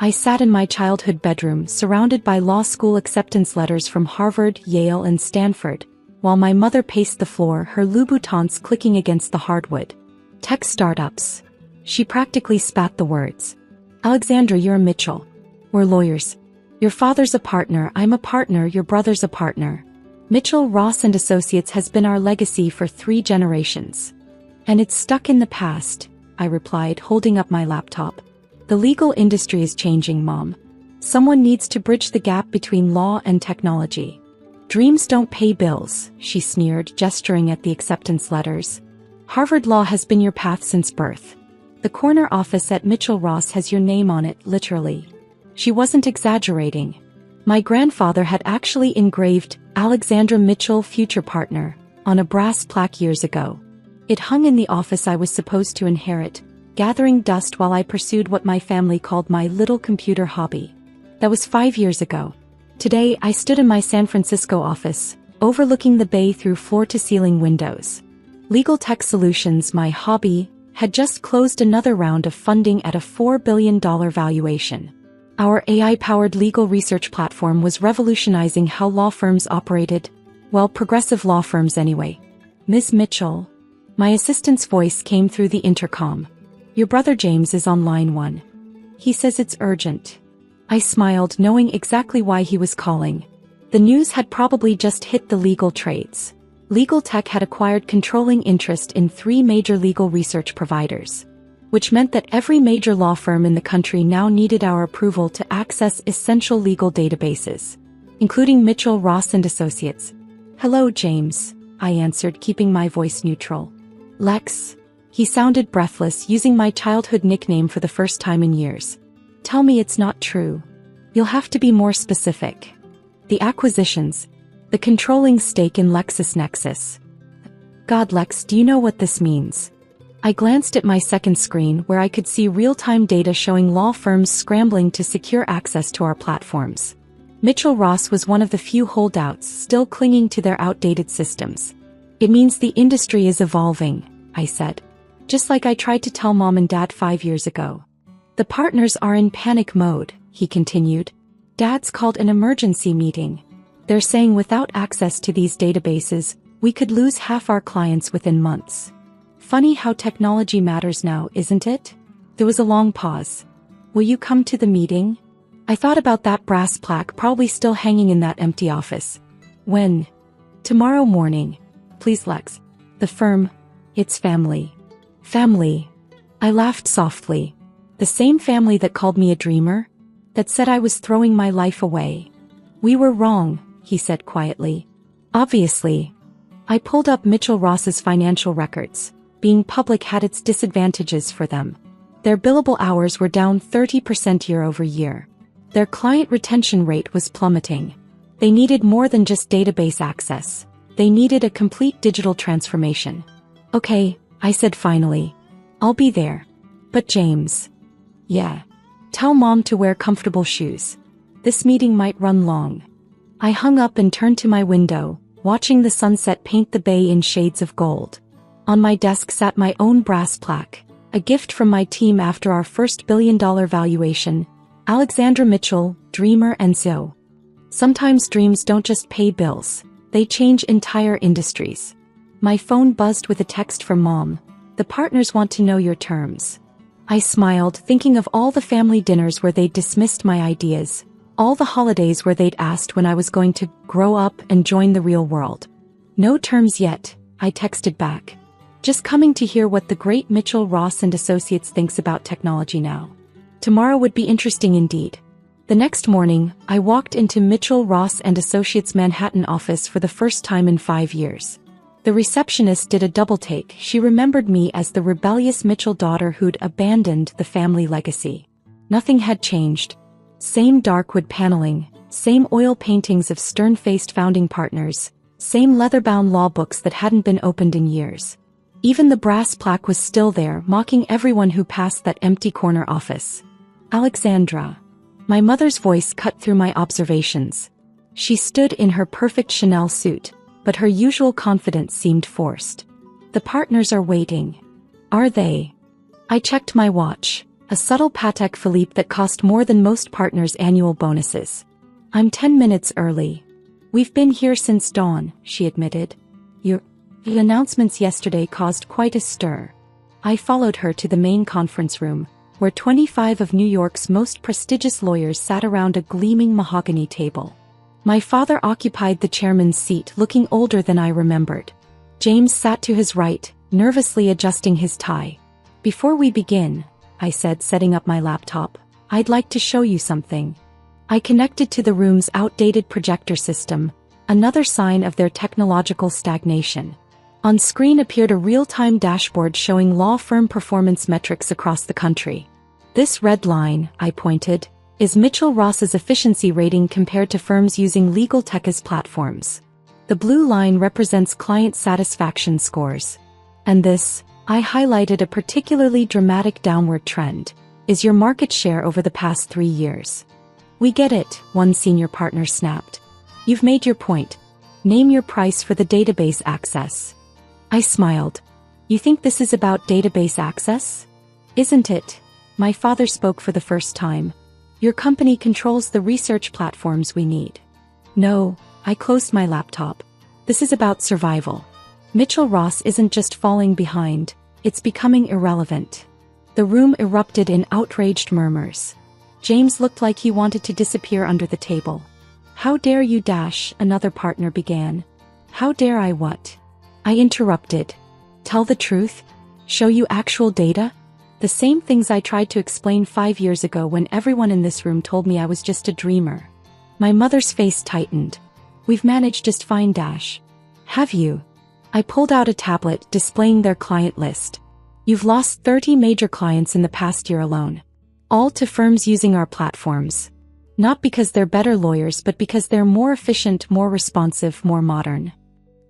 I sat in my childhood bedroom surrounded by law school acceptance letters from Harvard, Yale, and Stanford, while my mother paced the floor, her Louboutins clicking against the hardwood. Tech startups. She practically spat the words. Alexandra, you're a Mitchell. We're lawyers. Your father's a partner, I'm a partner, your brother's a partner. Mitchell, Ross and Associates has been our legacy for 3 generations. And it's stuck in the past, I replied, holding up my laptop. The legal industry is changing, Mom. Someone needs to bridge the gap between law and technology. Dreams don't pay bills, she sneered, gesturing at the acceptance letters. Harvard Law has been your path since birth. The corner office at Mitchell Ross has your name on it, literally. She wasn't exaggerating. My grandfather had actually engraved Alexandra Mitchell, future partner, on a brass plaque years ago. It hung in the office I was supposed to inherit, gathering dust while I pursued what my family called my little computer hobby. That was 5 years ago. Today, I stood in my San Francisco office, overlooking the bay through floor-to-ceiling windows. Legal Tech Solutions, my hobby, had just closed another round of funding at a $4 billion valuation. Our AI-powered legal research platform was revolutionizing how law firms operated, well, progressive law firms anyway. Ms. Mitchell. My assistant's voice came through the intercom. Your brother James is on line 1. He says it's urgent. I smiled, knowing exactly why he was calling. The news had probably just hit the legal trades. Legal Tech had acquired controlling interest in 3 major legal research providers, which meant that every major law firm in the country now needed our approval to access essential legal databases, including Mitchell, Ross and Associates. Hello, James, I answered, keeping my voice neutral. Lex. He sounded breathless, using my childhood nickname for the first time in years. Tell me it's not true. You'll have to be more specific. The acquisitions. The controlling stake in LexisNexis. God, Lex, do you know what this means? I glanced at my second screen where I could see real-time data showing law firms scrambling to secure access to our platforms. Mitchell Ross was one of the few holdouts still clinging to their outdated systems. It means the industry is evolving, I said. Just like I tried to tell Mom and Dad 5 years ago. The partners are in panic mode, he continued. Dad's called an emergency meeting. They're saying without access to these databases, we could lose half our clients within months. Funny how technology matters now, isn't it? There was a long pause. Will you come to the meeting? I thought about that brass plaque probably still hanging in that empty office. When? Tomorrow morning. Please, Lex. The firm. It's family. Family. I laughed softly. The same family that called me a dreamer? That said I was throwing my life away. We were wrong, he said quietly. Obviously. I pulled up Mitchell Ross's financial records. Being public had its disadvantages for them. Their billable hours were down 30% year over year. Their client retention rate was plummeting. They needed more than just database access. They needed a complete digital transformation. Okay, I said finally. I'll be there. But James. Yeah. Tell Mom to wear comfortable shoes. This meeting might run long. I hung up and turned to my window, watching the sunset paint the bay in shades of gold. On my desk sat my own brass plaque, a gift from my team after our first billion-dollar valuation, Alexandra Mitchell, dreamer and CEO. Sometimes dreams don't just pay bills, they change entire industries. My phone buzzed with a text from Mom. The partners want to know your terms. I smiled, thinking of all the family dinners where they'd dismissed my ideas, all the holidays where they'd asked when I was going to grow up and join the real world. No terms yet, I texted back. Just coming to hear what the great Mitchell Ross and Associates thinks about technology now. Tomorrow would be interesting indeed. The next morning, I walked into Mitchell Ross and Associates' Manhattan office for the first time in 5 years. The receptionist did a double-take. She remembered me as the rebellious Mitchell daughter who'd abandoned the family legacy. Nothing had changed. Same dark wood paneling, same oil paintings of stern-faced founding partners, same leather-bound law books that hadn't been opened in years. Even the brass plaque was still there, mocking everyone who passed that empty corner office. Alexandra. My mother's voice cut through my observations. She stood in her perfect Chanel suit, but her usual confidence seemed forced. The partners are waiting. Are they? I checked my watch. A subtle Patek Philippe that cost more than most partners' annual bonuses. I'm 10 minutes early. We've been here since dawn, she admitted. The announcements yesterday caused quite a stir. I followed her to the main conference room, where 25 of New York's most prestigious lawyers sat around a gleaming mahogany table. My father occupied the chairman's seat, looking older than I remembered. James sat to his right, nervously adjusting his tie. Before we begin, I said, setting up my laptop, I'd like to show you something. I connected to the room's outdated projector system, another sign of their technological stagnation. On screen appeared a real-time dashboard showing law firm performance metrics across the country. This red line, I pointed, is Mitchell Ross's efficiency rating compared to firms using legal tech as platforms. The blue line represents client satisfaction scores. And this, I highlighted a particularly dramatic downward trend, is your market share over the past 3 years. We get it, one senior partner snapped. You've made your point. Name your price for the database access. I smiled. You think this is about database access? Isn't it? My father spoke for the first time. Your company controls the research platforms we need. No, I closed my laptop. This is about survival. Mitchell Ross isn't just falling behind, it's becoming irrelevant. The room erupted in outraged murmurs. James looked like he wanted to disappear under the table. How dare you dash, another partner began. How dare I what? I interrupted. Tell the truth? Show you actual data? The same things I tried to explain 5 years ago when everyone in this room told me I was just a dreamer. My mother's face tightened. We've managed just fine, Dash. Have you? I pulled out a tablet displaying their client list. You've lost 30 major clients in the past year alone. All to firms using our platforms. Not because they're better lawyers, but because they're more efficient, more responsive, more modern.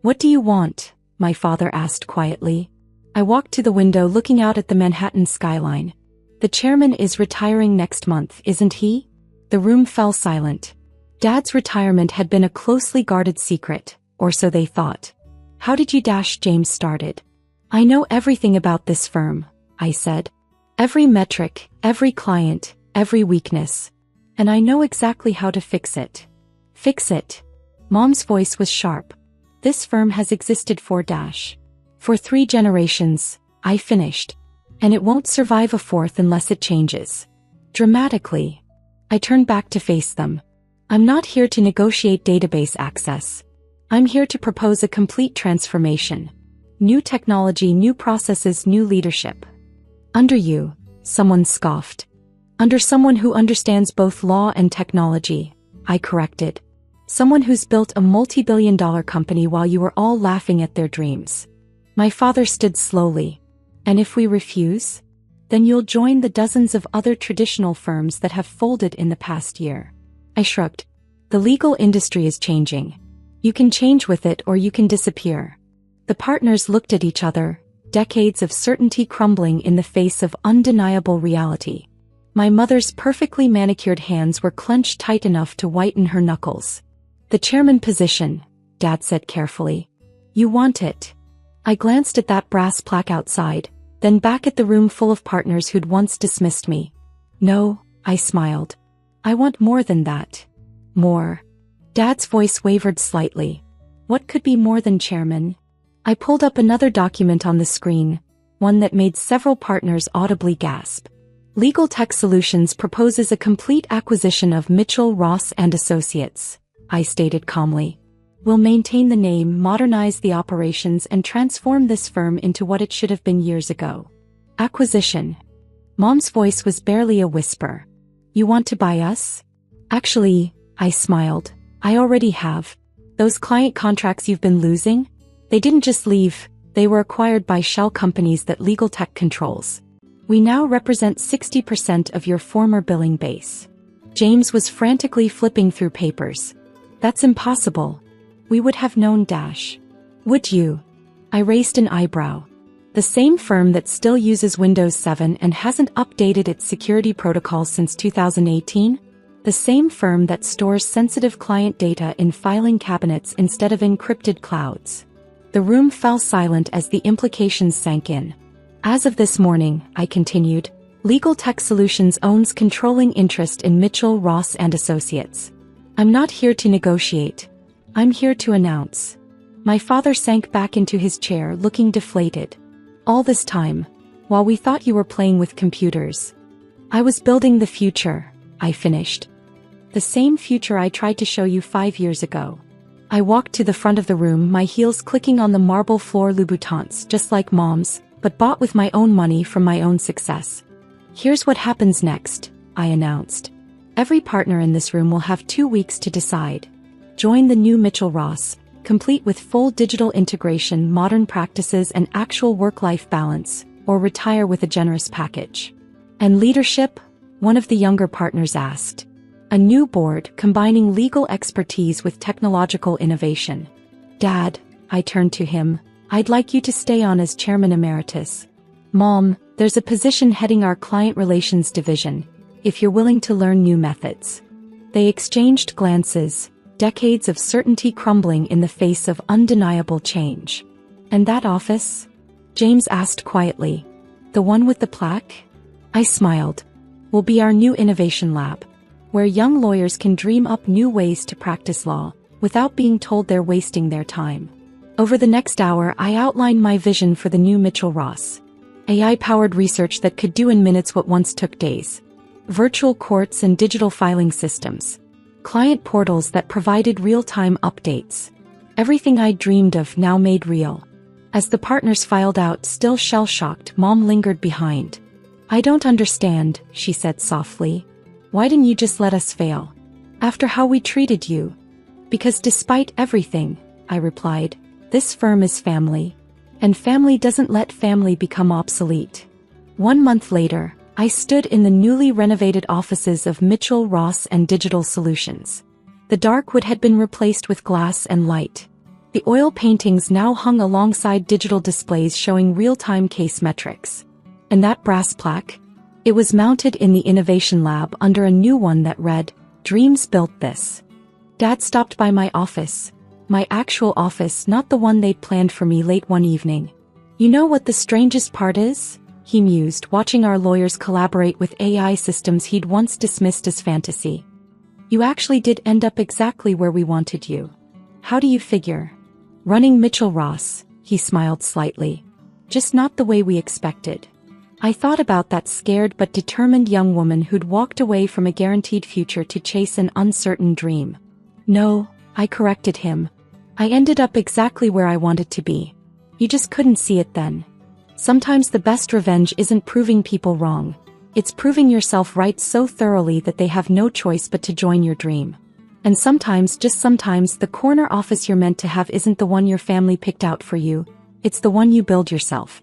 What do you want? My father asked quietly. I walked to the window, looking out at the Manhattan skyline. The chairman is retiring next month, isn't he? The room fell silent. Dad's retirement had been a closely guarded secret, or so they thought. How did you dash? James started. I know everything about this firm, I said. Every metric, every client, every weakness. And I know exactly how to fix it. Fix it. Mom's voice was sharp. This firm has existed for 3 generations, I finished. And it won't survive a 4th unless it changes. Dramatically. I turned back to face them. I'm not here to negotiate database access. I'm here to propose a complete transformation. New technology, new processes, new leadership. Under you, someone scoffed. Under someone who understands both law and technology, I corrected. Someone who's built a multi-billion-dollar company while you were all laughing at their dreams. My father stood slowly. And if we refuse? Then you'll join the dozens of other traditional firms that have folded in the past year. I shrugged. The legal industry is changing. You can change with it or you can disappear. The partners looked at each other, decades of certainty crumbling in the face of undeniable reality. My mother's perfectly manicured hands were clenched tight enough to whiten her knuckles. The chairman position, Dad said carefully. You want it. I glanced at that brass plaque outside, then back at the room full of partners who'd once dismissed me. No, I smiled. I want more than that. More. Dad's voice wavered slightly. What could be more than chairman? I pulled up another document on the screen, one that made several partners audibly gasp. Legal Tech Solutions proposes a complete acquisition of Mitchell, Ross & Associates, I stated calmly. We'll maintain the name, modernize the operations, and transform this firm into what it should have been years ago. Acquisition. Mom's voice was barely a whisper. You want to buy us? Actually, I smiled. I already have. Those client contracts you've been losing? They didn't just leave, they were acquired by shell companies that Legal Tech controls. We now represent 60% of your former billing base. James was frantically flipping through papers. That's impossible. We would have known Dash. Would you? I raised an eyebrow. The same firm that still uses Windows 7 and hasn't updated its security protocols since 2018? The same firm that stores sensitive client data in filing cabinets instead of encrypted clouds. The room fell silent as the implications sank in. As of this morning, I continued, Legal Tech Solutions owns controlling interest in Mitchell, Ross and Associates. I'm not here to negotiate. I'm here to announce. My father sank back into his chair, looking deflated. All this time, while we thought you were playing with computers, I was building the future, I finished. The same future I tried to show you 5 years ago. I walked to the front of the room, my heels clicking on the marble floor. Louboutins, just like Mom's, but bought with my own money from my own success. Here's what happens next, I announced. Every partner in this room will have 2 weeks to decide. Join the new Mitchell Ross, complete with full digital integration, modern practices and actual work-life balance, or retire with a generous package. And leadership? One of the younger partners asked. A new board combining legal expertise with technological innovation. Dad, I turned to him, I'd like you to stay on as chairman emeritus. Mom, there's a position heading our client relations division, if you're willing to learn new methods. They exchanged glances, decades of certainty crumbling in the face of undeniable change. And that office? James asked quietly. The one with the plaque? I smiled. Will be our new innovation lab, where young lawyers can dream up new ways to practice law, without being told they're wasting their time. Over the next hour, I outlined my vision for the new Mitchell Ross. AI-powered research that could do in minutes what once took days. Virtual courts and digital filing systems. Client portals that provided real-time updates. Everything I dreamed of now made real. As the partners filed out, still shell-shocked, Mom lingered behind. I don't understand, she said softly. Why didn't you just let us fail? After how we treated you? Because despite everything, I replied, this firm is family. And family doesn't let family become obsolete. 1 month later, I stood in the newly renovated offices of Mitchell, Ross and Digital Solutions. The dark wood had been replaced with glass and light. The oil paintings now hung alongside digital displays showing real-time case metrics. And that brass plaque? It was mounted in the innovation lab under a new one that read, Dreams built this. Dad stopped by my office. My actual office, not the one they'd planned for me, late one evening. You know what the strangest part is? He mused, watching our lawyers collaborate with AI systems he'd once dismissed as fantasy. You actually did end up exactly where we wanted you. How do you figure? Running Mitchell Ross, he smiled slightly. Just not the way we expected. I thought about that scared but determined young woman who'd walked away from a guaranteed future to chase an uncertain dream. No, I corrected him. I ended up exactly where I wanted to be. You just couldn't see it then. Sometimes the best revenge isn't proving people wrong. It's proving yourself right so thoroughly that they have no choice but to join your dream. And sometimes, just sometimes, the corner office you're meant to have isn't the one your family picked out for you. It's the one you build yourself.